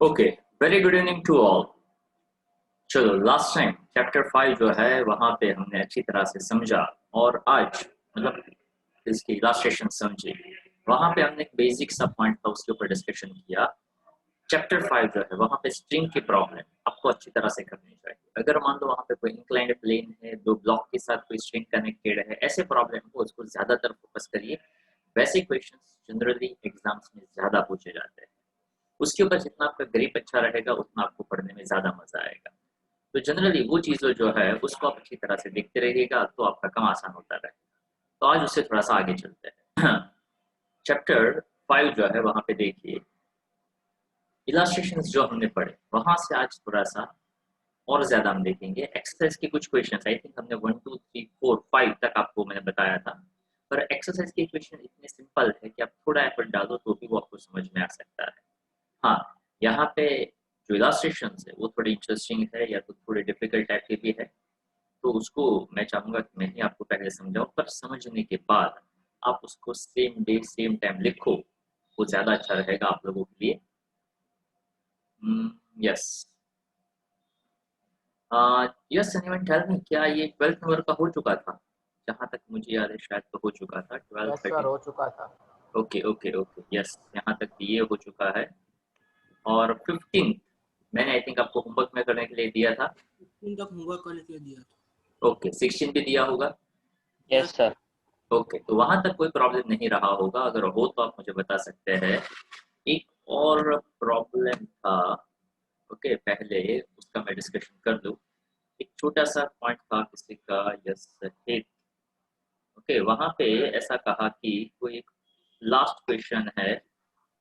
Okay, very good evening to all. चलो, last time chapter 5 जो है वहां पे हमने अच्छी तरह से समझा और आज मतलब इसकी इलास्ट्रेशन समझी। वहां पे हमने एक बेसिक सा पॉइंट था उसके ऊपर डिस्कशन किया। चैप्टर 5 जो है वहां पे स्ट्रिंग की प्रॉब्लम आपको अच्छी तरह से करनी चाहिए। अगर मान लो वहां पे कोई इंक्लाइंड प्लेन है, दो ब्लॉक के साथ कोई स्ट्रिंग कनेक्टेड है, ऐसे प्रॉब्लम को उसको ज्यादातर फोकस करिए। वैसे क्वेश्चंस जनरली एग्जाम्स में ज्यादा पूछे जाते हैं। उसके ऊपर जितना आपका ग्रिप अच्छा रहेगा उतना आपको पढ़ने में ज्यादा मजा आएगा। तो जनरली वो चीज़ों जो है उसको आप अच्छी तरह से देखते रहिएगा तो आपका काम आसान होता रहेगा। तो आज उससे थोड़ा सा आगे चलते हैं। चैप्टर 5 जो है वहां पे देखिए इलास्ट्रेशंस जो हमने पढ़े वहां से आज थोड़ा सा और ज्यादा हम देखेंगे। एक्सरसाइज के कुछ क्वेश्चंस आई थिंक हमने 1 2 3 4 5 तक आपको मैंने बताया था, पर एक्सरसाइज के क्वेश्चन इतने सिंपल है कि आप थोड़ा एफर्ट डालो तो भी वो आपको समझ में आ सकता है। हाँ, यहाँ पे जो इलास्ट्रेशंस है वो थोड़ी इंटरेस्टिंग है या तो थोड़े डिफिकल्ट टाइप के भी है, तो उसको मैं चाहूंगा कि मैं ही आपको पहले समझाऊं, पर समझने के बाद आप उसको सेम डे सेम टाइम लिखो, वो ज्यादा अच्छा रहेगा आप लोगों के लिए। Yes, yes anyone tell me, क्या ये 12th नंबर का हो चुका था? जहां तक मुझे याद है शायद तो हो चुका था 12 यस सर, 13। हो चुका था। ओके ओके ओके, यस, यहाँ तक भी ये हो चुका है। और 15 मैंने आई थिंक आपको होमवर्क में करने के लिए दिया था। 15 तक होमवर्क करने के लिए दिया था। ओके, 16 भी दिया होगा। Yes sir. ओके, तो वहां तक कोई प्रॉब्लम नहीं रहा होगा, अगर हो तो आप मुझे बता सकते हैं। एक और प्रॉब्लम था, ओके, पहले उसका मैं डिस्कशन कर लूं। एक छोटा सा पॉइंट था किसी का, यस हिट। ओके, वहां पे ऐसा कहा कि कोई एक लास्ट क्वेश्चन है,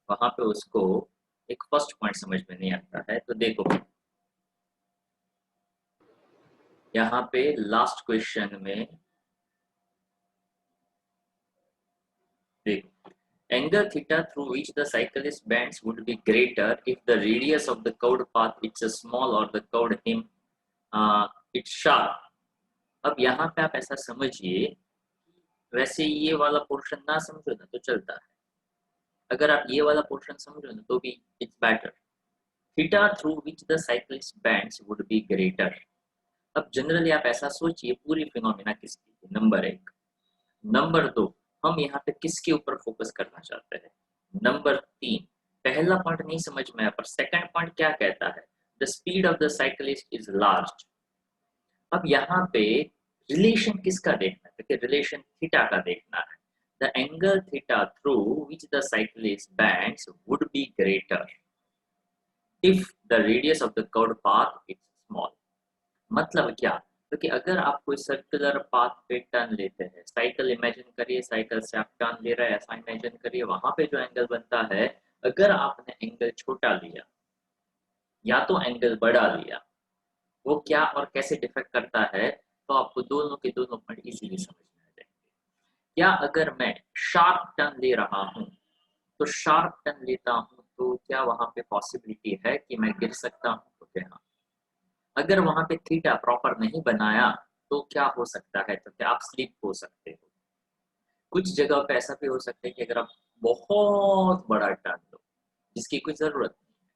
वहां पे उसको एक फर्स्ट पॉइंट समझ में नहीं आता है। तो देखो यहाँ पे लास्ट क्वेश्चन में देखो, angle theta through which the cyclist bends would be greater if the radius of the curved path it's a small or the curved him it's sharp। अब यहाँ पे आप ऐसा समझिए, वैसे ये वाला पोर्शन ना समझो ना तो चलता है, अगर आप ये वाला पोर्शन समझो ना तो भी it's better. Theta through which the cyclist bands would be greater. अब जनरली आप ऐसा सोचिए, पूरी फिनोमिना किसकी? नंबर एक। नंबर दो, हम यहाँ पे किसके ऊपर फोकस करना चाहते हैं? नंबर तीन। पहला पॉइंट नहीं समझ में आया, पर सेकंड पॉइंट क्या कहता है? The speed of the cyclist is large. अब यहाँ पे रिलेशन किसका देखना है? देखिए, रिलेशन थीटा का देखना है। The angle theta through which the cyclist bands would be greater if the radius of the curved path is small. मतलब क्या? क्योंकि अगर आप कोई सर्कुलर पाथ पे टर्न लेते हैं, साइकिल इमेजिन करिए, साइकिल से आप टर्न ले रहे हैं, ऐसा इमेजिन करिए, वहां पे जो एंगल बनता है, अगर आपने एंगल छोटा लिया या तो एंगल बड़ा लिया, वो क्या और कैसे डिफेक्ट करता है, तो आपको दोनों के दोनों पॉइंट इजीली समझ में आ जाएंगे। क्या अगर मैं शार्प टर्न ले रहा हूँ, तो शार्प टर्न लेता हूँ तो क्या वहां पे पॉसिबिलिटी है कि मैं गिर सकता हूँ? तो क्या? अगर वहां पे थीटा प्रॉपर नहीं बनाया तो क्या हो सकता है? तो क्या आप स्लिप हो सकते हो। कुछ जगह पे ऐसा भी हो सकता है कि अगर आप बहुत बड़ा टर्न लो जिसकी कोई जरूरत नहीं,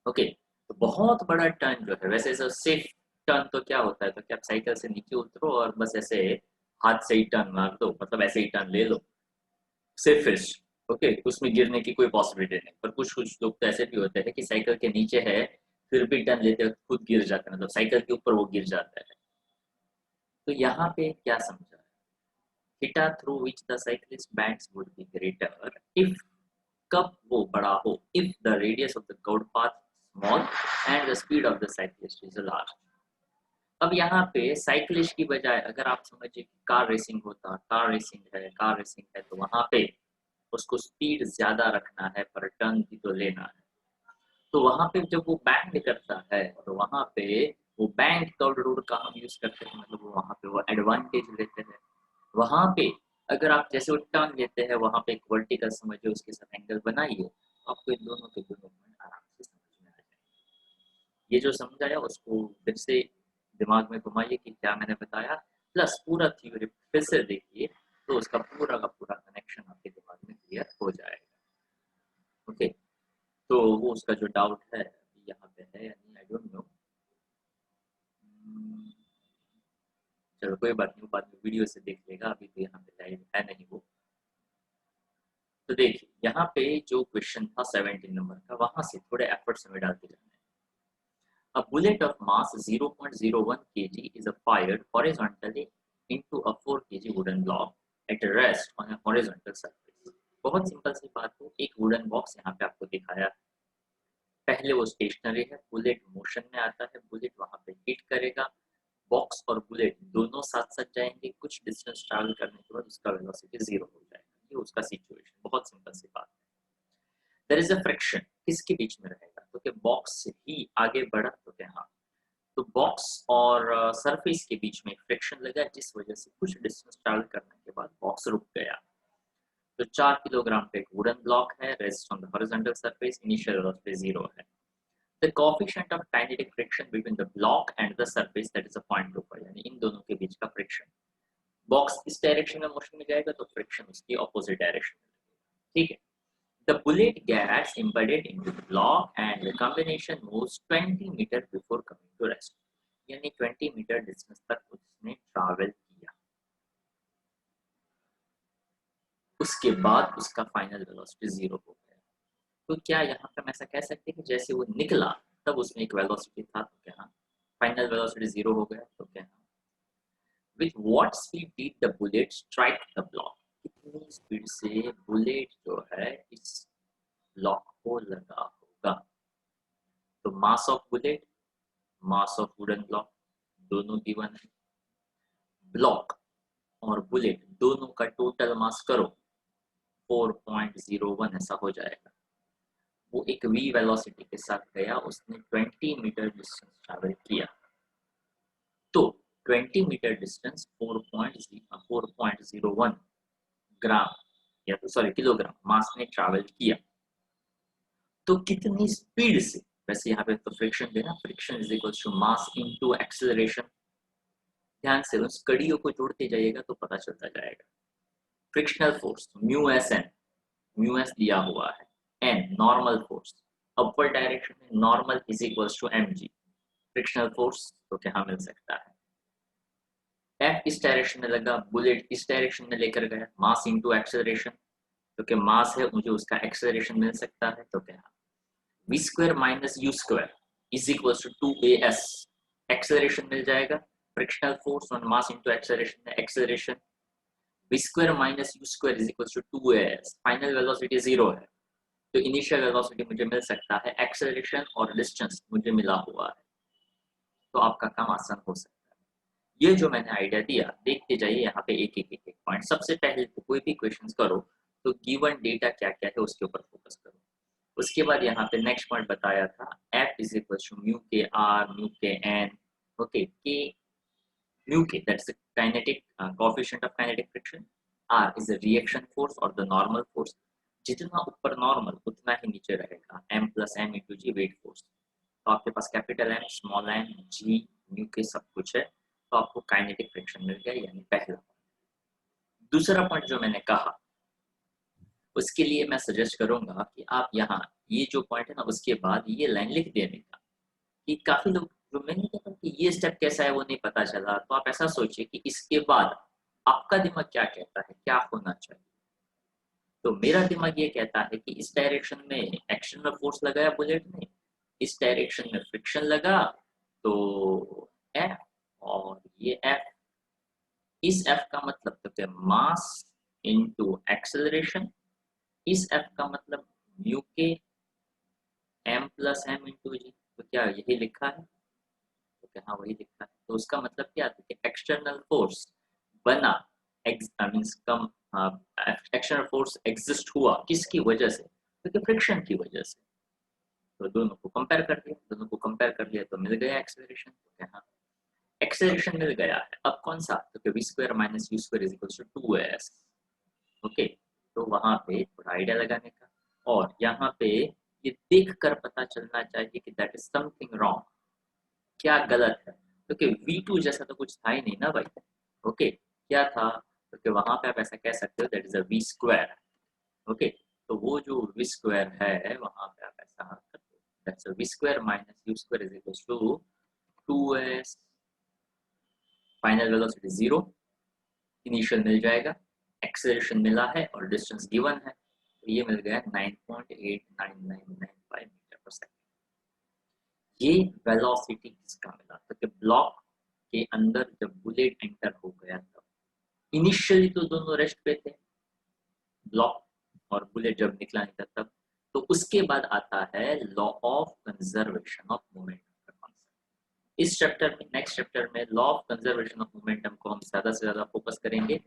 ओके, तो बहुत बड़ा टर्न जो है, वैसे जो सेफ टर्न तो क्या होता है, तो क्या आप साइकिल से नीचे उतरो और बस ऐसे हाथ से ही टर्न मार दो, मतलब ऐसे ही टर्न ले लो, सेफेस्ट। ओके, उसमें गिरने की कोई पॉसिबिलिटी नहीं। पर कुछ कुछ लोग तो ऐसे भी होते हैं कि साइकिल के नीचे है फिर भी टर्न लेते वक्त खुद गिर जाते हैं, मतलब साइकिल के ऊपर वो गिर जाता है। तो यहाँ पे क्या समझा? Theta through which the cyclist bands would be greater if, कब वो बड़ा हो? If the radius of the curved path small and the speed of the cyclist is large. अब यहाँ पे साइक्लिस्ट की बजाय अगर आप समझिए कार रेसिंग होता, कार रेसिंग है तो वहां पे उसको स्पीड ज्यादा रखना है पर टर्न भी तो लेना है। तो वहां पे जब वो बैंक करता है तो वहां पे वो बैंक कर्व्ड रोड का हम यूज करते हैं, मतलब वहां पे वो एडवांटेज लेते हैं। वहां पे अगर आप जैसे वो टर्न लेते हैं, वहां पे एक वर्टिकल समझिए, उसके साथ एंगल बनाइए, तो आपको इन दोनों के दोनों पॉइंट आराम से समझ में आ जाएंगे। ये जो समझ आया उसको फिर से दिमाग में घुमाइए कि क्या मैंने बताया, प्लस पूरा थ्योरी फिर से देखिए, तो उसका पूरा का पूरा कनेक्शन आपके दिमाग में क्लियर हो जाएगा। ओके, तो वो उसका जो डाउट है यहाँ पे है या नहीं, आई डोंट नो। चलो कोई बात नहीं, बाद में वीडियो से देख लेगा, अभी तो यहाँ पे लाइव है नहीं वो। तो देखिए यहाँ पे जो क्वेश्चन था 17 नंबर का, वहां से थोड़े एफर्ट्स हमें डालते जाना है। A bullet of mass 0.01 kg is fired horizontally into a 4 kg wooden block at rest on a horizontal surface. बहुत सिंपल सी बात है, एक वुडन बॉक्स यहाँ पे आपको दिखाया। पहले वो स्टेशनरी है, बुलेट मोशन में आता है, बुलेट वहां पे हिट करेगा, बॉक्स और बुलेट दोनों साथ साथ जाएंगे, कुछ डिस्टेंस ट्रैवल करने के बाद उसका वेलोसिटी 0 हो जाएगा। ये उसका सिचुएशन, बहुत सिंपल सी बात है। देयर इज अ फ्रिक्शन, किसके बीच में रहेगा, तो कि बॉक्स ही आगे बढ़ा तो क्या, हाँ, तो बॉक्स और सरफेस के बीच में फ्रिक्शन लगा, जिस वजह से कुछ डिस्टेंस ट्रैवल करने के बाद बॉक्स रुक गया। तो 4 किलोग्राम का एक वुडन ब्लॉक है, rest on the horizontal surface, initial velocity 0 है। The coefficient of kinetic friction between the block and the surface, that is a 0.25, यानी इन दोनों के बीच का फ्रिक्शन। बॉक्स इस डायरेक्शन में मोशन में जाएगा तो फ्रिक्शन उसकी ऑपोजिट डायरेक्शन में लगेगा, ठीक है। The bullet gets embedded into the block and the combination moves 20 meter before coming to rest, यानी 20 मीटर डिस्टेंस तक उसने ट्रैवल किया, उसके बाद उसका फाइनल वेलोसिटी 0 हो गया। तो क्या यहाँ पे हम ऐसा कह सकते हैं कि जैसे वो निकला तब उसमें एक वेलोसिटी था, तो क्या फाइनल वेलोसिटी 0 हो गया, तो क्या with what speed did the bullet strike the block, कितनी स्पीड से बुलेट जो है इस ब्लॉक को लगा होगा। तो mass of bullet, mass of wooden block दोनों गिवन है, ब्लॉक और बुलेट दोनों का टोटल मास करो 4.01 ऐसा हो जाएगा। वो एक v वेलोसिटी के साथ गया, उसने 20 मीटर डिस्टेंस ट्रैवल किया, तो 20 मीटर डिस्टेंस 4.01 ग्राम या तो सॉरी किलोग्राम मास ने ट्रैवल किया। तो कितनी स्पीड से, वैसे यहाँ पे तो फ्रिक्शन देना, friction is equal to mass into acceleration. ध्यान से उस कड़ियों को जोड़ते जाइएगा तो पता चलता जाएगा। Frictional force mu s n, mu s दिया हुआ है, n normal force, upward direction में normal is equal to m g, frictional force तो क्या मिल सकता है, एफ इस डायरेक्शन में लगा, बुलेट इस डायरेक्शन में लेकर गया, मास इनटू एक्सेलरेशन, तो क्या मास है मुझे उसका एक्सेलरेशन मिल सकता है, तो क्या v square minus u square is equal to 2as, acceleration मिल जाएगा, frictional force on mass into acceleration में acceleration, v square minus u square is equal to 2as, final velocity 0 है, तो इनिशियल वेलोसिटी मुझे मिल सकता है, एक्सेलरेशन और distance मुझे मिला हुआ है, तो आपका काम आसान हो सकता है। ये जो मैंने आइडिया दिया, देखते जाइए यहाँ पे एक एक पॉइंट। सबसे पहले तो कोई भी क्वेश्चंस करो तो गिवन डेटा क्या क्या है उसके ऊपर फोकस करो। उसके बाद यहाँ पे नेक्स्ट पॉइंट बताया था, F is equal to mu k R, mu k N, okay, k mu k that's the kinetic coefficient of kinetic friction, R is the reaction force और द नॉर्मल फोर्स, जितना ऊपर normal उतना ही नीचे रहेगा, m plus M into g weight force. तो आपके पास capital M, small m, g, mu k सब कुछ है, तो आपको काइनेटिक फ्रिक्शन मिल गया, यानी पहला। दूसरा पॉइंट जो मैंने कहा उसके लिए मैं सजेस्ट करूंगा कि आप यहाँ ये जो पॉइंट है ना उसके बाद ये लाइन लिख देने का, कि काफी लोग जो मैंने कहा कि ये स्टेप कैसा है वो नहीं पता चला, तो आप ऐसा सोचिए कि इसके बाद आपका दिमाग क्या कहता है क्या होना चाहिए। तो मेरा दिमाग ये कहता है कि इस डायरेक्शन में एक्सटर्नल फोर्स लगाया बुलेट ने, इस डायरेक्शन में फ्रिक्शन लगा, तो F, और ये F, इस F का मतलब तो क्या मास इनटू एक्सेलरेशन, इस F का मतलब म्यू के m प्लस एम इंटू जी, तो क्या यही लिखा है, तो क्या हाँ वही लिखा है। तो उसका मतलब क्या था कि एक्सटर्नल फोर्स बना, मींस कम, एक्सटर्नल फोर्स एग्जिस्ट हुआ किसकी वजह से, क्योंकि फ्रिक्शन की वजह से। तो दोनों को कंपेयर कर दिया, दोनों को कंपेयर कर लिया तो मिल गया एक्सेलरेशन, तो क्या हाँ एक्सेलरेशन मिल गया है। अब कौन सा, तो v square minus u square is equal to 2as, okay. तो वहां पे थोड़ा आइडिया लगाने का, और यहाँ पे ये देख कर पता चलना चाहिए कि दैट इज समथिंग रॉन्ग, क्या गलत है, क्योंकि V2 जैसा तो कुछ था ही नहीं ना भाई, ओके। क्या था, क्योंकि वहां पे आप ऐसा कह सकते हो that is a v square, okay. तो वो जो v स्क्वायर है वहां पे आप ऐसा So v square minus u square is equals to 2s, final velocity 0, initial मिल जाएगा, एक्सेलरेशन मिला है और डिस्टेंस गिवन है, तो ये मिल गया 9.89995 मीटर पर सेकंड। ये वेलोसिटी किसका मिला? तो कि ब्लॉक के अंदर जब बुलेट एंटर हो गया तब, इनिशियली तो दोनों रेस्ट पे थे, ब्लॉक और बुलेट जब निकला नहीं था तब, तो उसके बाद आता है law of conservation of momentum का कॉन्सेप्ट। इस चैप्टर में, नेक्स्ट चैप्टर में law of conservation of momentum को हम ज्यादा से ज्यादा फोकस करेंगे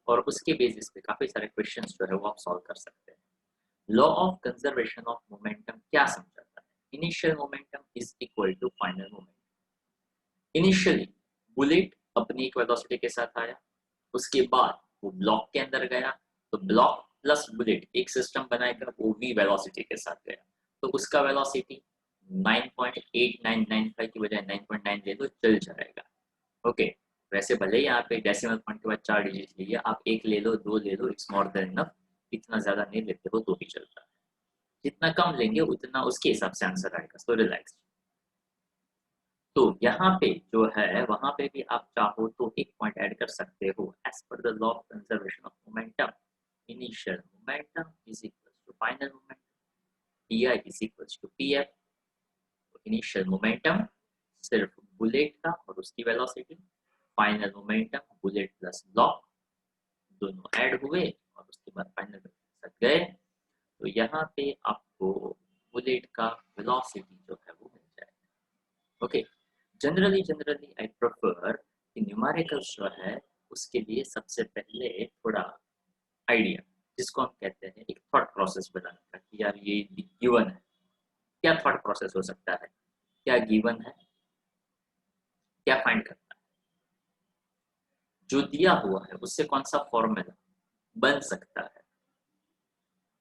और उसके बेसिस पे काफी सारे क्वेश्चंस जो है वो आप सॉल्व कर सकते हैं। Law of conservation of momentum क्या समझाता है? Initial momentum is equal to final momentum. Initially bullet अपनी एक वेलोसिटी के साथ आया, उसके बाद वो ब्लॉक के अंदर गया, तो ब्लॉक प्लस बुलेट एक सिस्टम बनाएगा, वो v वेलोसिटी के साथ गया, तो उसका वेलोसिटी 9.8995 की बजाय 9.9 ले लो, चल जाएगा। ओके, वैसे भले ही यहाँ पे डेसिमल पॉइंट के बाद 4 डिजिट लिए, आप 1 ले लो, 2 ले लो, इट्स मोर देन इनफ। इतना ज्यादा नहीं लेते हो तो भी चलता है, जितना कम लेंगे उतना उसके हिसाब से आंसर आएगा, सो रिलैक्स। तो यहाँ पे जो है वहां पे भी आप चाहो तो एक पॉइंट ऐड कर सकते हो, as per the law of conservation of momentum initial momentum is equal to final momentum, pi is equal to pf। तो इनिशियल मोमेंटम सिर्फ बुलेट का और उसकी velocity, final momentum bullet plus block दोनों add हुए और उसके बाद फाइनल तक गए, तो यहाँ पे आपको बुलेट का वेलोसिटी जो है वो मिल जाएगा। ओके, जनरली आई प्रेफर कि न्यूमेरिकल्स जो है उसके लिए सबसे पहले थोड़ा आइडिया, जिसको हम कहते हैं एक थॉट प्रोसेस बनाने का, कि यार ये गिवन है, क्या थॉट प्रोसेस हो सकता है, क्या गिवन है, क्या फाइंड करना है, जो दिया हुआ है उससे कौन सा फॉर्मूला बन सकता है,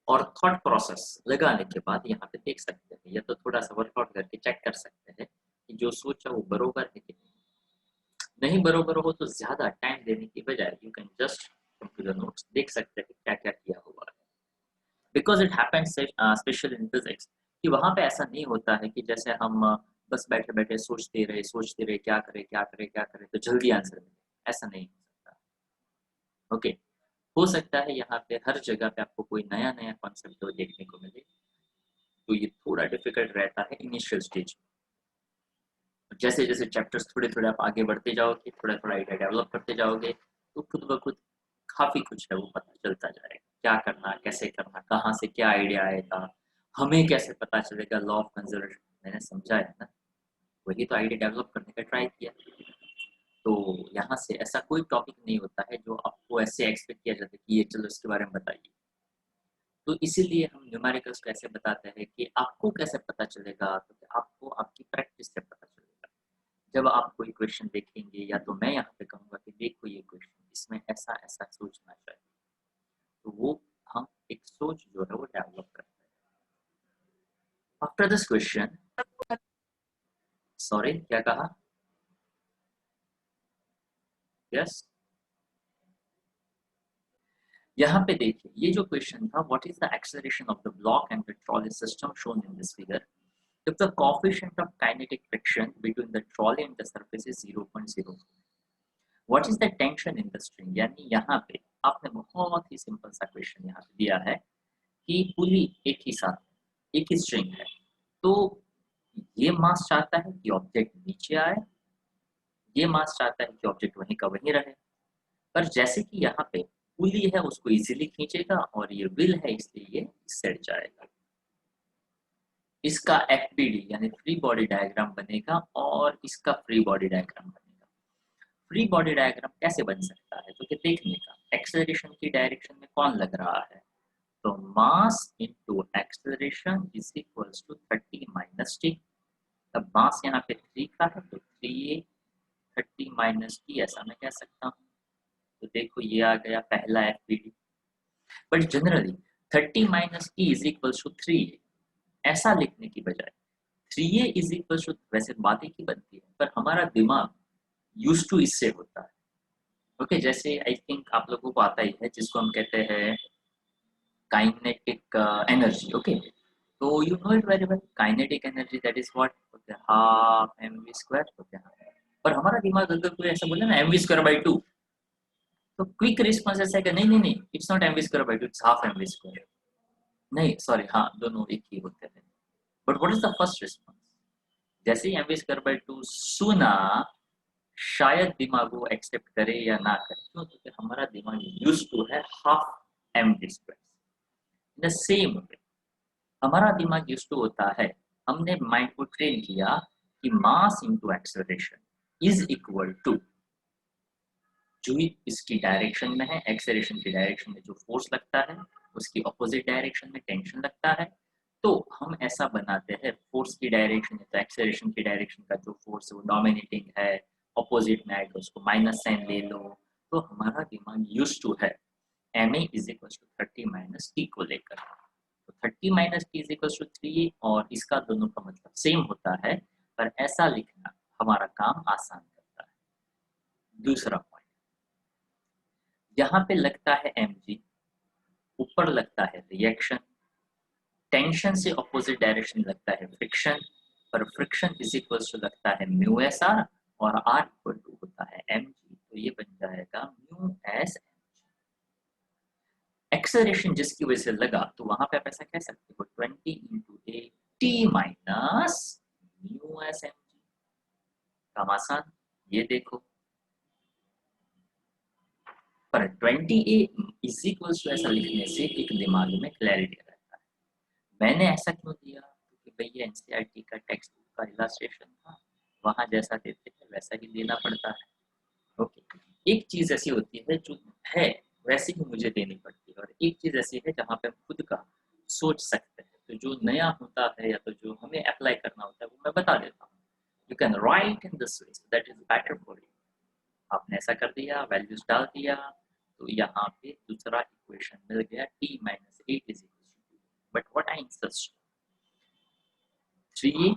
और थॉट प्रोसेस लगाने के बाद यहाँ पे देख सकते हैं, या तो थोड़ा सा वर्कआउट करके चेक कर सकते हैं कि जो सोचा वो बरोबर है कि नहीं बरोबर हो, तो ज्यादा टाइम देने की बजाय you can just computer notes देख सकते हैं क्या क्या किया हुआ है। Because it happens specially in physics कि वहां पे ऐसा नहीं होता है कि जैसे हम बस बैठे बैठे सोचते रहे क्या करें तो जल्दी आंसर मिले, ऐसा नहीं हो सकता। ओके, हो सकता है यहाँ पे हर जगह पे आपको कोई नया कॉन्सेप्ट देखने को मिले, तो ये थोड़ा डिफिकल्ट रहता है इनिशियल स्टेज में। जैसे जैसे चैप्टर्स थोड़े आप आगे बढ़ते जाओगे, थोड़ा आइडिया डेवलप करते जाओगे, तो खुद ब खुद काफी कुछ है वो पता चलता जाएगा, क्या करना, कैसे करना, कहाँ से क्या आइडिया आएगा, हमें कैसे पता चलेगा लॉ ऑफ कंजर्वेशन। मैंने समझा है ना, वही तो आइडिया डेवलप करने का ट्राई किया। तो यहाँ से ऐसा कोई टॉपिक नहीं होता है जो आपको ऐसे एक्सपेक्ट किया जाता है कि ये चलो इसके बारे में बताइए। तो इसीलिए हम न्यूमेरिकल्स को ऐसे बताते हैं कि आपको कैसे पता चलेगा, तो आपको आपकी प्रैक्टिस से पता चलेगा। जब आप कोई क्वेश्चन देखेंगे, या तो मैं यहाँ पे कहूँगा कि देखो ये क्वेश्चन, इसमें ऐसा ऐसा सोचना चाहिए, तो वो हम एक सोच जो है वो डेवलप करते हैं। आफ्टर दिस क्वेश्चन, सॉरी क्या कहा? यस, यहाँ पे देखिए ये जो क्वेश्चन था, what is the acceleration of the block and the trolley system shown in this figure if the coefficient of kinetic friction between the trolley and the surface is 0.0, what is the tension in the string? यानी यहाँ पे आपने बहुत ही simple सा question यहाँ पे दिया है कि पुली एक ही साथ, एक ही स्ट्रिंग है, तो ये मास चाहता है कि ऑब्जेक्ट नीचे आए, ये मास चाहता है कि ऑब्जेक्ट वहीं का वहीं रहे, पर जैसे कि यहाँ पे पुली है उसको इजीली खींचेगा और ये व्हील है इसलिए ये सेट जाएगा। इसका FBD यानी फ्री बॉडी डायग्राम बनेगा और इसका फ्री बॉडी डायग्राम बनेगा। फ्री बॉडी डायग्राम कैसे बन सकता है, तो कि देखने का एक्सेलरेशन की डायरेक्शन में कौन लग रहा है, तो mass into acceleration is equals to 30 minus T. अब मास यहाँ पे 3 का है तो 3a 30 माइनस टी ऐसा मैं कह सकता हूँ। तो देखो ये आ गया पहला FBD, but generally 30 minus T is equals to 3a ऐसा लिखने की बजाय 3a इज इक्वल टू, वैसे बात एक ही बनती है पर हमारा दिमाग यूज टू इससे होता है। ओके, जैसे आई थिंक आप लोगों को आता ही है जिसको हम कहते हैं काइनेटिक एनर्जी। ओके, तो you know it very well, kinetic energy that is what होता है हाफ mv स्क्वायर होता है। पर हमारा दिमाग अगर कोई ऐसा बोले ना mv स्क्वायर बाई 2, तो क्विक रिस्पॉन्स ऐसा है कि नहीं नहीं नहीं, it's not mv square by 2, it's half mv square. नहीं सॉरी, हाँ दोनों एक ही होते हैं। But what is the first response? जैसे ही mv स्क्वायर बाई 2 सुना, शायद दिमाग वो एक्सेप्ट करे या ना करे, क्यों? क्योंकि हमारा दिमाग यूज्ड टू है half mv square. In the same way हमारा दिमाग यूज्ड टू होता है, हमने माइंड को ट्रेन किया कि mass into acceleration is equal to जो इसकी डायरेक्शन में है, एक्सेलरेशन की डायरेक्शन में जो फोर्स लगता है उसकी ऑपोजिट डायरेक्शन में टेंशन लगता है। तो हम ऐसा बनाते हैं, फोर्स की डायरेक्शन है तो एक्सेलरेशन की डायरेक्शन का जो फोर्स है वो डोमिनेटिंग है, ऑपोजिट में आएगा उसको माइनस साइन ले लो। तो हमारा दिमाग यूज टू है ma is equal to 30 minus T को लेकर। तो 30 minus T is equal to 3, और इसका दोनों का मतलब सेम होता है, पर ऐसा लिखना हमारा काम आसान करता है। दूसरा पॉइंट, यहाँ पे लगता है mg, ऊपर लगता है रिएक्शन, टेंशन से ऑपोजिट डायरेक्शन लगता है फ्रिक्शन, पर फ्रिक्शन इज इक्वल टू लगता है म्यू एस आर, और आर इक्वल टू होता है mg। तो ये बन जाएगा म्यू एस। एक्सेलरेशन जिसकी वजह से लगा तो वहां पे आप ऐसा कह सकते हो 20 into a T minus mu s m g. काम आसान, ये देखो। पर 20 ए इज इक्वल टू ऐसा लिखने से एक दिमाग में क्लैरिटी रहता है। मैंने ऐसा क्यों दिया? क्योंकि भैया एनसीईआरटी का टेक्स्ट बुक का इलस्ट्रेशन था, वहां जैसा देते हैं वैसा ही देना पड़ता है। ओके, एक चीज ऐसी होती है जो है वैसे ही मुझे देनी पड़ती है, और एक चीज ऐसी है जहाँ पे हम खुद का सोच सकते हैं। तो जो नया होता है या तो जो हमें अप्लाई करना होता है वो मैं बता देता हूँ। You can write in this way, that is better for you. आपने ऐसा कर दिया, वैल्यूज डाल दिया, तो यहाँ पे दूसरा इक्वेशन मिल गया t minus 8 is equal to, but what I insist 3a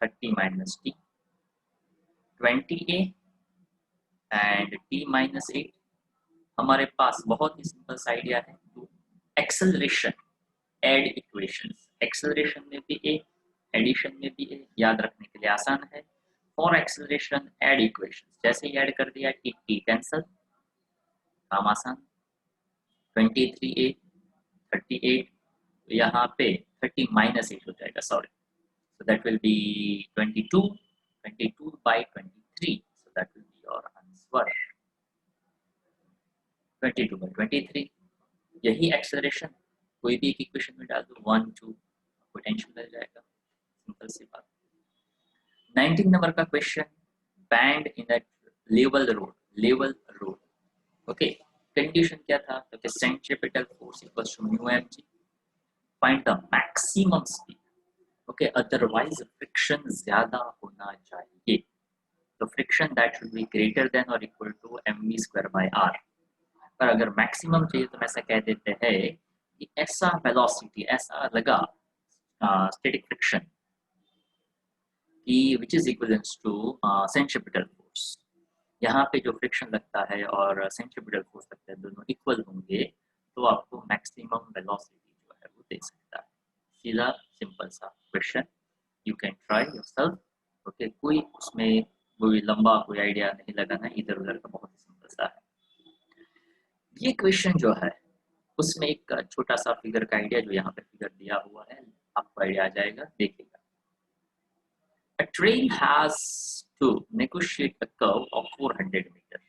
30 minus t 20a and t minus 8। हमारे पास बहुत ही सिंपल सा आइडिया है, तो एक्सेलरेशन एड इक्वेशंस, एक्सेलरेशन में भी ए एडिशन में भी ए, याद रखने के लिए आसान है। फॉर एक्सेलरेशन एड इक्वेशंस, जैसे ही ऐड कर दिया टी टी कैंसल, काम आसान। 23a 38, तो यहाँ पे 30 माइनस 8 हो जाएगा, sorry, so that will be 22 22 by 23, so that will be your answer 22 by 23। यही एक्सेलरेशन कोई भी एक इक्वेशन में डाल दो, 1 2 पोटेंशियल मिल जाएगा, सिंपल सी बात। 19 नंबर का question, bend in a level road. Okay, condition क्या था? तो centripetal force equals to mu mg, find the maximum speed. Okay, otherwise friction ज्यादा होना चाहिए, तो friction that should be greater than और equal to mv square by r। पर अगर मैक्सिमम चाहिए तो ऐसा कह देते हैं कि ऐसा वेलोसिटी, ऐसा लगा स्टैटिक फ्रिक्शन की which is equivalent to centripetal force. यहाँ पे जो फ्रिक्शन लगता है और सेंट्रीपिटल फोर्स लगता है दोनों इक्वल होंगे, तो आपको मैक्सिमम वेलोसिटी जो है वो दे सकता है। सीधा सिंपल सा question, you can try yourself. Okay, कोई उसमें कोई लंबा कोई आइडिया नहीं लगाना, इधर उधर का, बहुत ही सिंपल सा है। ये क्वेश्चन जो है उसमें एक छोटा सा फिगर का आइडिया, जो यहाँ पे फिगर दिया हुआ है आपको आइडिया आ जाएगा, देखिएगा। A train has to negotiate a curve of 400 meters.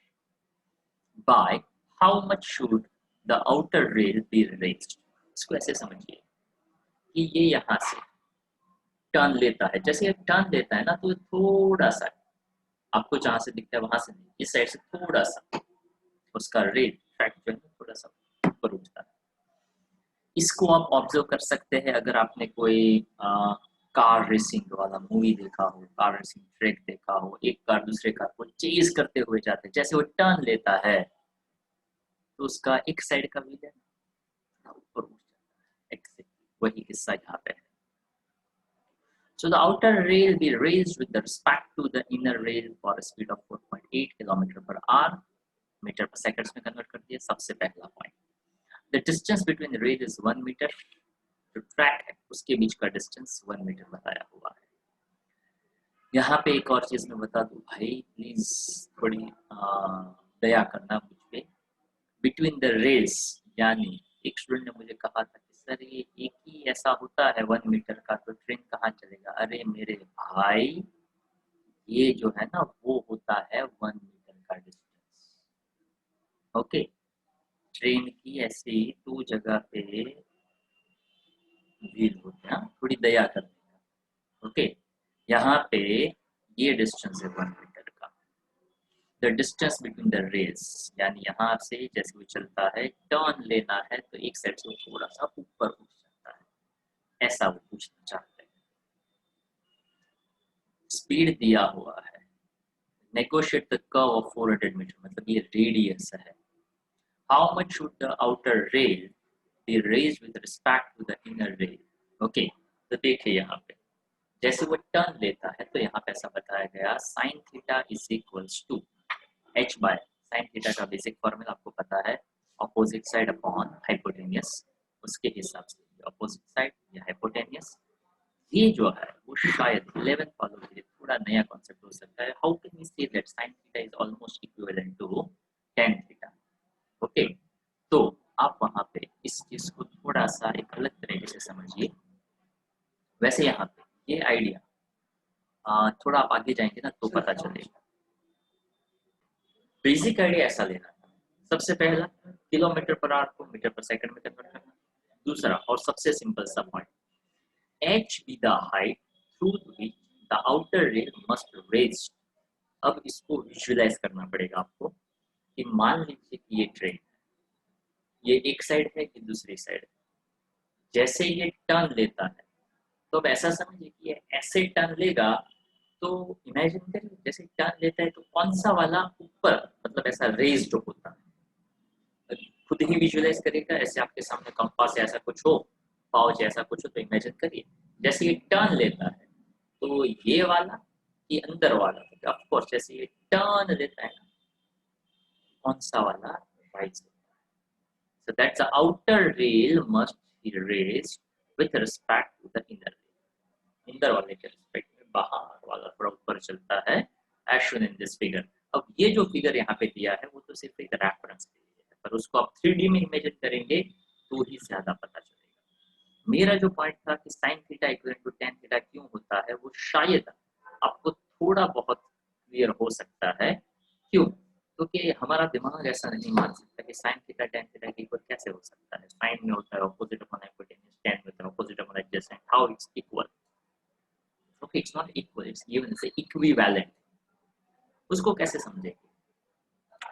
By how much should the outer rail be raised? इसको ऐसे समझिए कि ये यहाँ से टर्न लेता है, जैसे ये टर्न लेता है ना, तो थोड़ा सा आपको जहां से दिखता है वहां से नहीं, इस साइड से थोड़ा सा उसका रेल ट्रैक जो है थोड़ा सा ऊपर उठता है। इसको आप ऑब्जर्व कर सकते हैं अगर आपने कोई कार रेसिंग वाला मूवी देखा हो, कार रेसिंग ट्रैक देखा हो, एक कार दूसरे कार को चेज करते हुए जाते हैं, जैसे वो टर्न लेता है तो उसका एक साइड का व्हील है ऊपर उठ जाता है, वही किस्सा यहाँ पे है। So the outer rail be raised with respect to the inner rail for a speed of 4.8 km per hour, metre पर सेकंड्स में कन्वर्ट कर दिया। सबसे पहला point, the distance between the rail is 1 meter, जो ट्रैक है उसके बीच का डिस्टेंस 1 मीटर बताया हुआ है। यहाँ पे एक और चीज मैं बता दूं भाई, प्लीज थोड़ी दया करना मुझ पे। बिटवीन द रेल्स, यानी एक स्टूडेंट ने मुझे कहा था कि सर ये एक ही ऐसा होता है 1 मीटर का, तो ट्रेन कहाँ चलेगा? अरे मेरे भाई, ये जो है ना वो होता है 1 मीटर का डिस्टेंस। ओके, ट्रेन की ऐसी 2 जगह पे व्हील होते हैं, थोड़ी दया कर देना। ओके, यहाँ पे ये डिस्टेंस है 1 मीटर का। The distance between the rails, यानी यहाँ से जैसे वो चलता है, टर्न लेना है तो एक साइड से वो थोड़ा सा ऊपर उठ जाता है, ऐसा वो पूछना चाहते हैं। स्पीड दिया हुआ है, negotiate the curve of 400 metre, मतलब ये रेडियस है। How much should the outer rail be raised with respect to the inner rail? Okay, तो देखिए यहाँ पे जैसे वो टर्न लेता है तो यहाँ पे ऐसा बताया गया, sine theta is equals to h by sine theta का बेसिक फॉर्मूला आपको पता है, ऑपोजिट साइड अपॉन हाइपोटेनियस। उसके हिसाब से ऑपोजिट साइड या हाइपोटेनियस, ये जो है वो शायद 11th फॉलो के लिए थोड़ा नया कॉन्सेप्ट हो सकता है। How can we say that sine theta is almost equivalent to tan theta? Okay, तो आप वहां पे इस चीज को थोड़ा सा एक अलग तरीके से समझिए। वैसे यहाँ पे ये आइडिया थोड़ा आप आगे जाएंगे ना तो पता चलेगा। बेसिक आइडिया ऐसा लेना था, सबसे पहला किलोमीटर पर आवर को मीटर पर सेकंड में कन्वर्ट करना। दूसरा और सबसे सिंपल सा point, h be the height through which the outer rail must raise। अब इसको विजुअलाइज करना पड़ेगा आपको कि मान लीजिए कि ये ट्रेन, ये एक साइड है, ये दूसरी साइड है। जैसे ये टर्न लेता है तो अब ऐसा समझिए कि ये ऐसे टर्न लेगा, तो इमेजिन करिए जैसे टर्न लेता है तो कौन सा वाला ऊपर, मतलब ऐसा रेज्ड होता है। खुद ही विजुअलाइज करेगा, ऐसे आपके सामने कंपास ऐसा कुछ हो, पाव जैसा कुछ हो, तो इमेजिन करिए जैसे ये टर्न लेता है तो ये वाला, ये अंदर वाला, ऑफ कोर्स जैसे ये टर्न लेता है ना, कौन सा वाला right. So that the outer rail must be raised with respect to the inner rail। अंदर वाले के रिस्पेक्ट में बाहर वाला थोड़ा ऊपर चलता है, as shown in this figure। अब ये जो फिगर यहाँ पे दिया है वो तो सिर्फ एक रेफरेंस के लिए है, पर उसको आप 3D में इमेजिन करेंगे तो ही ज्यादा पता चलेगा। मेरा जो पॉइंट था कि sine theta equal to tan theta क्यों होता है, वो शायद आपको थोड़ा बहुत क्लियर हो सकता है। क्यों? क्योंकि हमारा दिमाग ऐसा नहीं मान सकता कि साइन थीटा tan थीटा के इक्वल कैसे हो सकता है। साइन में होता है ऑपोजिट अपॉन हाइपोटेन्यूज, tan में होता है opposite upon adjacent, how it's equal? Okay, it's not equal, it's given as equivalent. उसको कैसे समझेंगे?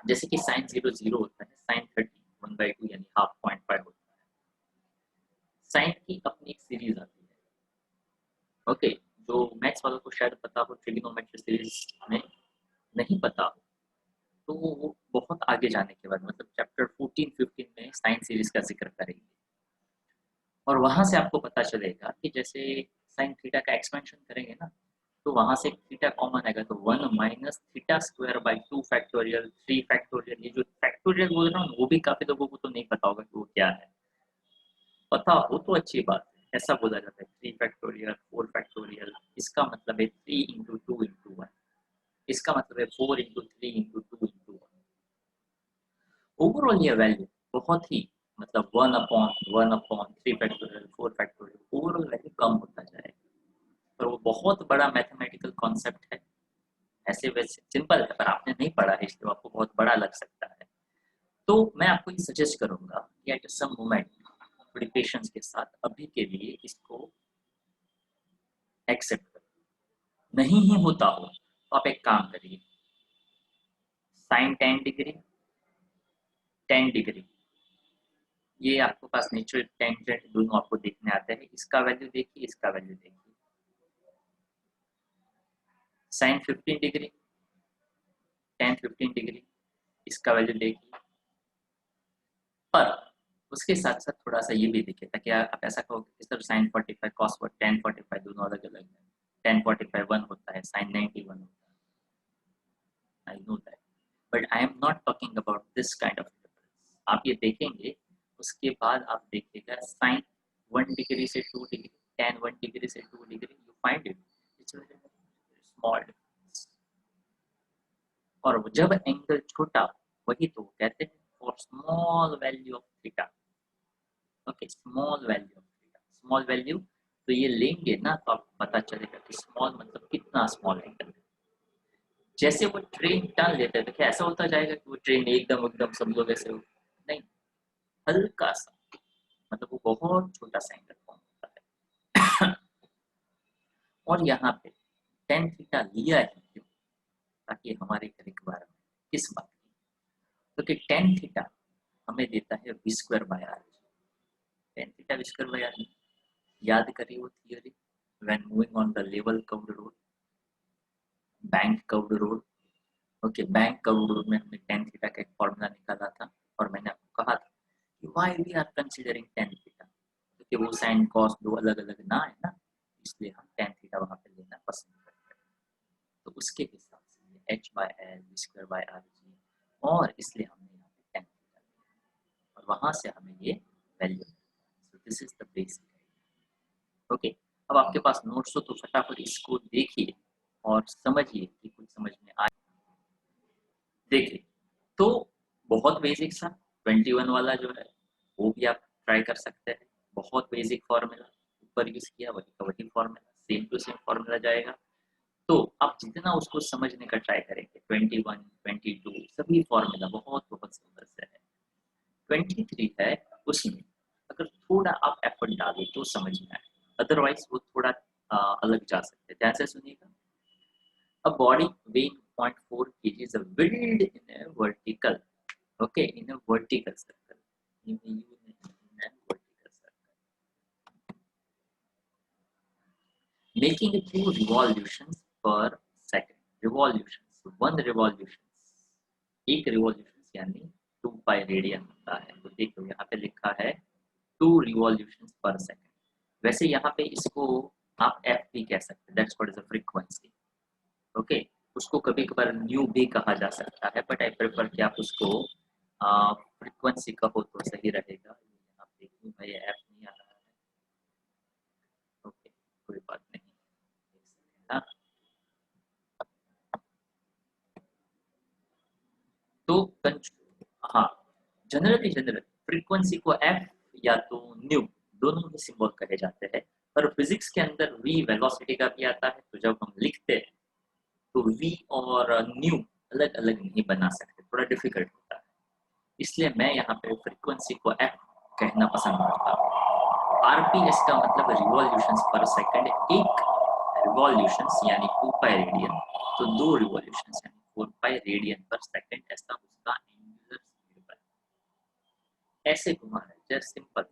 जैसे कि साइन 0 0 होता है, साइन 30 1/2 यानी हाफ 0.5 होता है। साइन की अपनी एक सीरीज आती है। ओके, जो मैथ्स वालों को शायद पता हो, ट्रिग्नोमेट्री सीरीज में नहीं पता हो, तो वो बहुत आगे जाने के बाद, मतलब चैप्टर 14-15 में साइन सीरीज का जिक्र करेंगे, और वहां से आपको पता चलेगा कि जैसे साइन थीटा का एक्सपेंशन करेंगे ना, तो वहां से थीटा कॉमन आएगा, तो 1 minus theta square by 2 factorial 3 factorial. ये जो फैक्टोरियल बोल रहा हूँ वो भी काफी लोगों को तो नहीं पता होगा कि वो क्या है। पता हो तो अच्छी बात है, ऐसा बोला जाता है 3 फैक्टोरियल 4 फैक्टोरियल। इसका मतलब है 3 इंटू 2 इंटू 1, इसका मतलब है 4 इंटू 3 इंटू 2 इंटू 1। ओवरऑल ये वैल्यू बहुत ही, मतलब 1/3 फैक्टोरियल 4 फैक्टोरियल, ओवरऑल वैल्यू कम होता जाएगा। पर वो बहुत बड़ा मैथमेटिकल कॉन्सेप्ट है। ऐसे वैसे सिंपल है, पर आपने नहीं पढ़ा है इसलिए आपको बहुत बड़ा लग सकता है। तो मैं आपको ये सजेस्ट करूंगा कि एट सम मोमेंट थोड़ी पेशेंस के साथ अभी के लिए इसको एक्सेप्ट करो। नहीं ही होता हो तो आप एक काम करिए, साइन 10 डिग्री 10 डिग्री, ये आपके पास नेचुरल टेंजेंट दोनों आपको देखने आते हैं। इसका वैल्यू देखिए, इसका वैल्यू देखिए। साइन 15 डिग्री tan 15 डिग्री, इसका वैल्यू देखिए। पर उसके साथ साथ थोड़ा सा ये भी देखिए, ताकि आप ऐसा कहोगे कि सर साइन 45 cos tan 45 दोनों अलग अलग है। tan 45 1 होता है, साइन 90 1 होता है। I know that, but I am not talking about this kind of difference. आप ये देखेंगे, उसके बाद आप देखिएगा साइन 1 डिग्री से 2 डिग्री, tan 1 डिग्री से 2 degree, you find it, it's very small difference. और जब एंगल छोटा, वही तो कहते हैं for small value of theta, okay, small value of theta, small value, तो ये लेंगे ना तो आपको पता चलेगा कि स्मॉल मतलब कितना स्मॉल एंगल है। जैसे वो ट्रेन टर्न लेते हैं तो क्या ऐसा होता जाएगा कि वो ट्रेन एकदम एकदम सब लोग ऐसे नहीं, हल्का सा, मतलब वो बहुत छोटा सा एंगल फॉर्म होता है। और यहाँ पे tan थीटा लिया है क्यों? ताकि हमारे एक रिक्वायरमेंट किस बात की, तो कि tan थीटा हमें देता है v square by r, tan theta v square by r, याद करिए वो theory when moving on the level curved road, bank curved road, okay, bank curved road में हमने tan थीटा का एक फॉर्मूला निकाला था और मैंने आपको कहा था कि why we are considering tan theta, क्योंकि वो sin cos दो अलग अलग ना है ना, इसलिए हम tan थीटा वहां पे लेना पसंद करते हैं। तो उसके हिसाब से h by l v square by r g, और इसलिए हमने यहाँ पे tan थीटा लिया और वहां से हमें ये value, so this is the basic, okay. अब आपके पास नोट्स हो तो फटाफट इसको देखिए और समझिए कि कुछ समझ में आए। देखिए, तो बहुत बेसिक सा 21 वाला जो है वो भी आप ट्राई कर सकते हैं, बहुत बेसिक फॉर्मूला ऊपर यूज किया, वही का वही formula, same to same formula जाएगा। तो आप जितना उसको समझने का ट्राई करेंगे, 21, 22 सभी फॉर्मूला बहुत बहुत सिंपल से है। 23 है, उसमें अगर थोड़ा आप एफर्ट डालें तो समझ में आए, अदरवाइज वो थोड़ा अलग जा सकते हैं। ध्यान से सुनिएगा। A body weighing 0.4 kg is whirled in a vertical, okay, in a vertical circle, in a vertical circle, making 2 revolutions per second. Revolutions, one revolutions, एक revolutions यानी 2 pi रेडियन होता है। तो देखो यहाँ पे लिखा है 2 revolutions per second। वैसे यहाँ पे इसको आप f भी कह सकते हैं, that's what is the frequency, okay. उसको कभी कभार न्यू भी कहा जा सकता है, बट आई प्रेफर कि आप उसको फ्रीक्वेंसी कहो तो सही रहेगा। यहाँ पे क्यों भाई ऐप नहीं आ रहा है, ओके, कोई बात नहीं, हाँ। तो हाँ, जनरल फ्रीक्वेंसी को एफ या तो न्यू, दोनों ही सिंबल कहे जाते हैं, पर फिजिक्स के अंदर वी वेलोसिटी का भी आता है, तो जब हम लिखते हैं तो वी और न्यू अलग अलग नहीं बना सकते, थोड़ा डिफिकल्ट होता है, इसलिए मैं यहाँ पे फ्रीक्वेंसी को एफ कहना पसंद करता हूँ। आरपीएस का मतलब रिवॉल्यूशंस पर सेकंड, एक रिवॉल्यूशंस यानी 2 पाई रेडियन, तो 2 रिवॉल्यूशंस यानी 4 पाई रेडियन पर सेकंड, ऐसा उसका एंगुलर स्पीड पर ऐसे घुमा है, जस्ट सिंपल।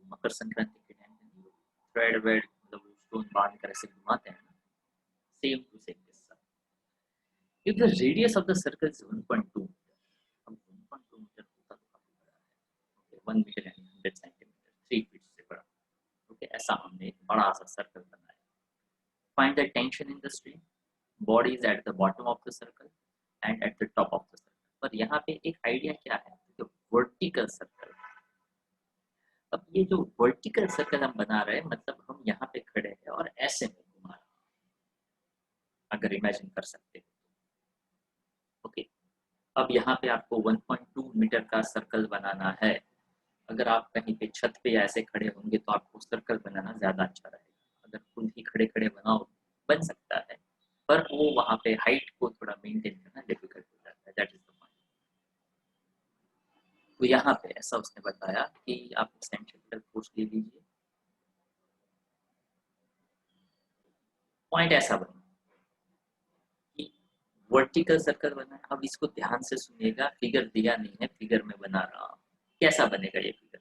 मकर संक्रांति के टाइम थ्रेड वेड मतलब स्टोन बांध कर ऐसे घुमाते हैं, सेम टू सेम किस्सा। If the radius of the circle is 1.2 meter, अब 1.2 मीटर होता तो काफी बड़ा है, ओके, 1 मीटर यानी 100 सेंटीमीटर, 3 फीट से बड़ा, ओके, ऐसा हमने बड़ा सा सर्कल बनाया। Find the tension in the stream, body is at the bottom of the circle and at the top of the circle, पर यहाँ पे एक आइडिया क्या है, तो वर्टिकल सर्कल। अब ये जो वर्टिकल सर्कल हम बना रहे हैं, मतलब हम यहाँ पे खड़े हैं और ऐसे में घुमा रहे हैं, अगर इमेजिन कर सकते हो, ओके। अब यहाँ पे आपको 1.2 मीटर का सर्कल बनाना है, अगर आप कहीं पे छत पे ऐसे खड़े होंगे तो आपको सर्कल बनाना ज़्यादा अच्छा रहेगा, अगर खुद ही खड़े खड़े बनाओ बन सकता है, पर वो वहाँ पे हाइट को थोड़ा मेंटेन करना डिफिकल्ट हो जाता है, दैट इज द पॉइंट। तो यहाँ पे ऐसा उसने बताया कि आप सेंट्रीफ्यूगल फोर्स ले लीजिए, पॉइंट ऐसा बना कि वर्टिकल सर्कल बना है। अब इसको ध्यान से सुनिएगा, फिगर दिया नहीं है, फिगर में बना रहा हूँ, कैसा बनेगा ये फिगर।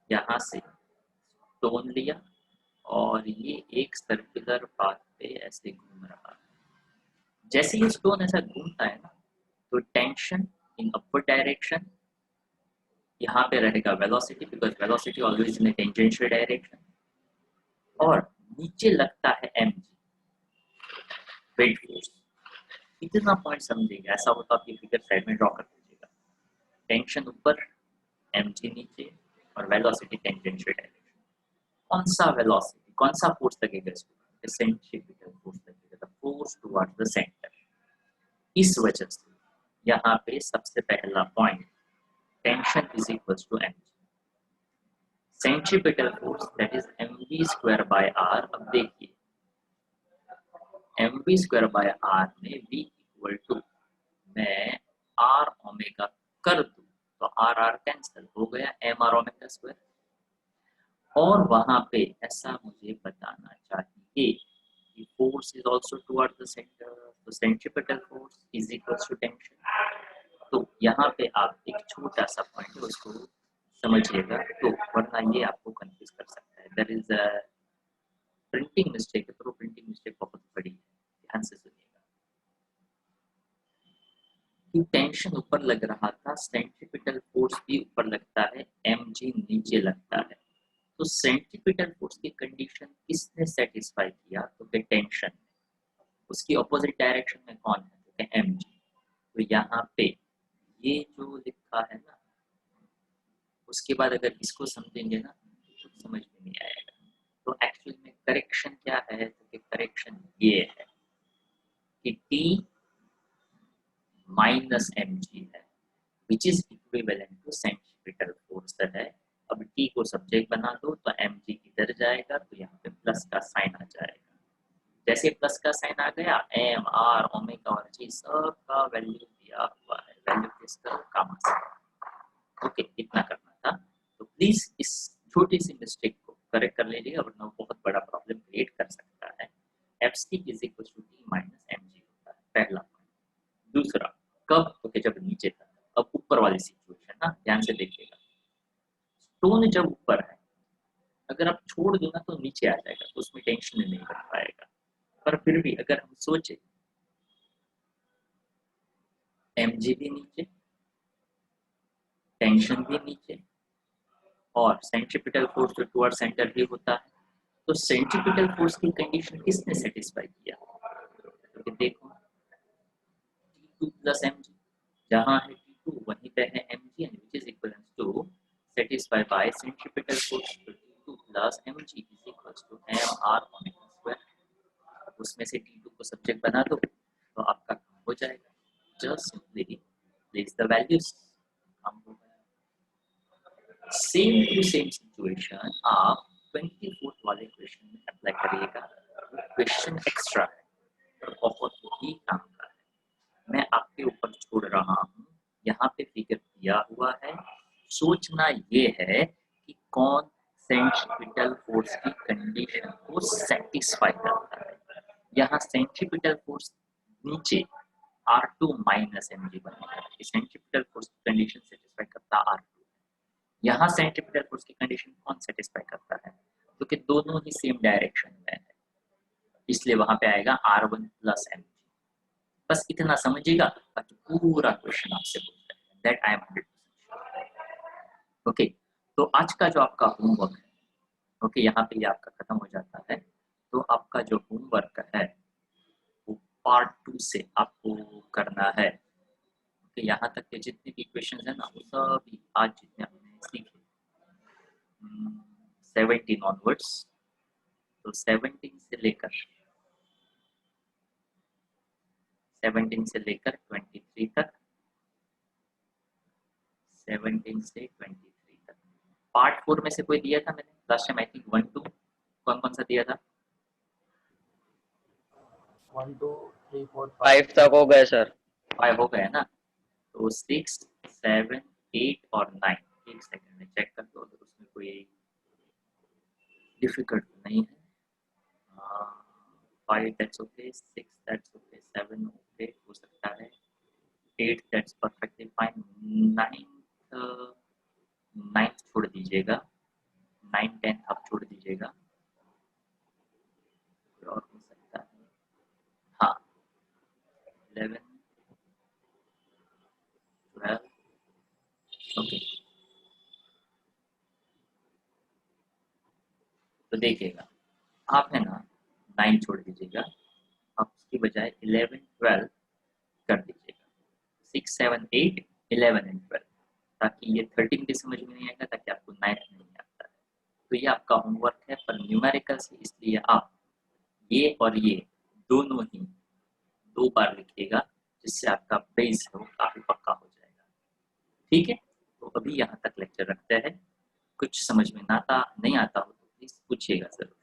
यहाँ से स्टोन लिया और ये एक सर्कुलर पाथ पे ऐसे घूम रहा है, जैसे ये स्टोन ऐसा घूमता है ना, तो टेंशन इन अपवर्ड डायरेक्शन, यहाँ पे रहेगा velocity, because velocity always in tangential direction, और नीचे लगता है mg, वेट फोर्स। इतना पॉइंट समझिएगा, ऐसा होता आप ये फिगर साइड में ड्रॉ कर दीजिएगा, टेंशन ऊपर, mg नीचे और वेलोसिटी टेंजेंशियल डायरेक्शन। कौन सा वेलोसिटी, कौन सा फोर्स लगेगा इसको? सेंट्रीपिटल फोर्स लगेगा, the force towards the centre. इस वजह से यहाँ पे सबसे पहला point, tension is equals to mg, centripetal force that is mv square by r। अब देखिए mv स्क्वायर बाय r में v इक्वल टू, मैं r ओमेगा कर दूं तो r r कैंसिल हो गया, m r ओमेगा स्क्वायर। और वहां पे ऐसा मुझे बताना चाहिए कि force is also toward the center, तो centripetal force is equals to tension. तो यहाँ पे आप एक छोटा सा पॉइंट है उसको समझिएगा, तो वरना ये आपको कंफ्यूज कर सकता है। There is a printing mistake है, तो प्रिंटिंग मिस्टेक बहुत बड़ी है, ध्यान से सुनिएगा। कि टेंशन ऊपर लग रहा था, सेंट्रीपिटल फोर्स भी ऊपर लगता है, mg नीचे लगता है। तो सेंट्रीपिटल फोर्स की कंडीशन किसने सेटिस्फाई किया? तो कि टेंशन। उसकी ऑपोजिट डायरेक्शन में कौन है? तो कि mg। तो यहाँ पे ये जो लिखा है ना, उसके बाद अगर इसको समझेंगे ना तो कुछ समझ में नहीं आएगा। तो एक्चुअली में करेक्शन क्या है? तो कि करेक्शन ये है कि T माइनस mg है, which is equivalent to centripetal force है। अब T को सब्जेक्ट बना दो तो mg इधर जाएगा, तो यहाँ पे प्लस का साइन आ जाएगा। जैसे प्लस का साइन आ गया, m r ओमेगा और g सब का वैल्यू दिया हुआ है, वैल्यू किसका? गामा से। ओके, इतना करना था। तो प्लीज इस छोटी सी मिस्टेक को करेक्ट कर लीजिएगा, वरना वो बहुत बड़ा प्रॉब्लम क्रिएट कर सकता है। fc is equal to t minus mg होता है, पहला पॉइंट। दूसरा, कब? तो कि जब नीचे था। अब ऊपर वाली सिचुएशन ना, ध्यान से देखिएगा। स्टोन जब ऊपर है, अगर आप छोड़ दो ना तो नीचे आ जाएगा, तो उसमें टेंशन नहीं बन पाएगा। पर फिर भी अगर हम सोचे mg भी नीचे, टेंशन भी नीचे, और सेंट्रीपिटल फोर्स जो टुवर्ड सेंटर भी होता है, तो सेंट्रीपिटल फोर्स की कंडीशन किसने सेटिस्फाई किया? तो देखो T2 प्लस mg, जहाँ है T2 वहीं पे है mg, and which is equal to satisfy by centripetal force. T2 plus mg is equal to mr omega square. उसमें से T2 को सब्जेक्ट बना दो तो आपका काम हो जाएगा। Just simply place the values, काम हो गया। सेम टू सेम सिचुएशन आप 24th वाले क्वेश्चन में अप्लाई करिएगा। क्वेश्चन एक्स्ट्रा है और बहुत ही काम का है, मैं आपके ऊपर छोड़ रहा हूँ। यहाँ पे फिगर दिया हुआ है, सोचना ये है कि कौन सेंट्रीपिटल फोर्स की कंडीशन को सेटिस्फाई करता है। यहाँ सेंट्रीपिटल फोर्स नीचे R2 माइनस mg बनेगा, सेंट्रीपिटल फोर्स की कंडीशन सेटिस्फाई करता R2। यहाँ सेंट्रीपिटल फोर्स की कंडीशन कौन सेटिस्फाई करता है? क्योंकि तो दोनों ही सेम डायरेक्शन में है, इसलिए वहां पे आएगा R1 प्लस mg। बस इतना समझिएगा, बाकी पूरा क्वेश्चन आपसे पूछ रहा है, दैट आई एम 100%। ओके, तो आज का जो आपका होमवर्क है, ओके, यहाँ पे ये आपका खत्म हो जाता है। तो आपका जो होमवर्क है वो पार्ट 2 से आपको करना है। ओके, यहाँ तक के जितने भी क्वेश्चन है ना, वो सभी आज जितने हमने सीखे 17 ऑनवर्ड्स, तो 17 से लेकर 23 तक, 17 से 23 तक। पार्ट 4 में से कोई दिया था मैंने लास्ट टाइम? आई थिंक 1 2 कौन कौन सा दिया था? 1 2 3 4 5 तक हो गए सर। 5 हो गया ना, तो 6 7 8 और 9, एक सेकंड में चेक कर दो अगर उसमें कोई डिफिकल्ट नहीं है। 5 that's okay, 6 that's okay, 7 okay हो सकता है, 8 दैट्स परफेक्टली फाइन, 9th छोड़ दीजिएगा, 9 10 आप छोड़ दीजिएगा, और हो सकता है हाँ 11 12, ओके। तो देखिएगा, आप है ना 9 छोड़ दीजिएगा, आप उसकी बजाय 11 12 कर दीजिएगा। 6 7 8 11 एंड 12, ताकि ये 13 भी समझ में नहीं आएगा, ताकि आपको 9th नहीं आता है। तो ये आपका होमवर्क है, पर न्यूमेरिकल्स इसलिए आप ये और ये दोनों ही 2 बार लिखिएगा, जिससे आपका बेस है वो काफ़ी पक्का हो जाएगा। ठीक है, तो अभी यहाँ तक लेक्चर रखते हैं। कुछ समझ में नहीं आता हो तो प्लीज़ पूछिएगा ज़रूर।